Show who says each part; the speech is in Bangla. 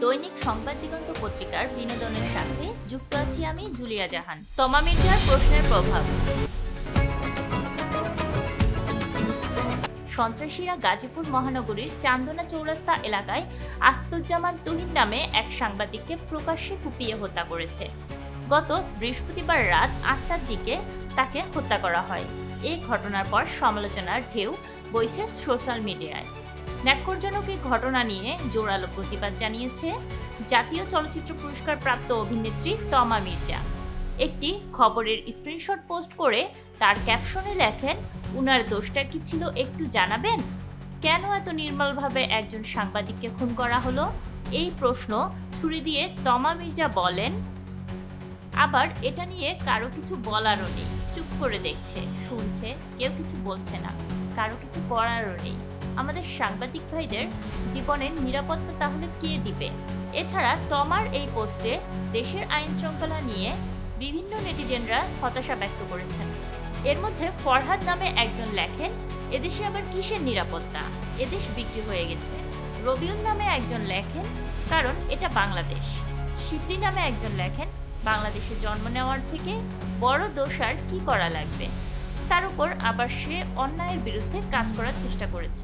Speaker 1: দৈনিক সংবাদ দিগন্ত পত্রিকার বিনোদনের সাথে যুক্ত আছি আমি জুলিয়া জাহান। তমা মির্জার প্রশ্নের প্রভাব। সন্ত্রাসীরা গাজীপুর মহানগরীর চান্দনা চৌরাস্তা এলাকায় আসাদুজ্জামান তুহিন নামে এক সাংবাদিককে প্রকাশ্যে কুপিয়ে হত্যা করেছে। গত বৃহস্পতিবার রাত ৮টার দিকে তাকে হত্যা করা হয়। এই ঘটনার পর সমালোচনার ঢেউ বইছে সোশ্যাল মিডিয়ায়। ন্যাক্কারজনক এই ঘটনা নিয়ে জোরালো প্রতিবাদ জানিয়েছে জাতীয় চলচ্চিত্র পুরস্কার প্রাপ্ত অভিনেত্রী তমা মির্জা। একটি খবরের স্ক্রিনশট পোস্ট করে তার ক্যাপশনে লেখেন, উনার দোষটা কি ছিল একটু জানাবেন? কেন এত নির্মলভাবে একজন সাংবাদিককে খুন করা হলো? এই প্রশ্ন ছুড়ে দিয়ে তমা মির্জা বলেন, আবার এটা নিয়ে কারো কিছু বলারও নেই, চুপ করে দেখছে, শুনছে, কেউ কিছু বলছে না, কারো কিছু করারও নেই। আমাদের সাংবাদিক ভাইদের জীবনের নিরাপত্তা তাহলে কে দিবে? এছাড়া তমার এই পোস্টে দেশের আইন শৃঙ্খলা নিয়ে বিভিন্ন নেটিজেনরা হতাশা ব্যক্ত করেছেন। এর মধ্যে ফরহাদ নামে একজন লেখেন, এদেশে আবার কিসের নিরাপত্তা, এদেশ বিক্রি হয়ে গেছে। রবিউল নামে একজন লেখেন, কারণ এটা বাংলাদেশ। শিবলি নামে একজন লেখেন, বাংলাদেশে জন্ম নেওয়ার থেকে বড় দোষ আর কি করা লাগবে। তার উপর আবার সে অন্যায়ের বিরুদ্ধে কাজ করার চেষ্টা করেছে।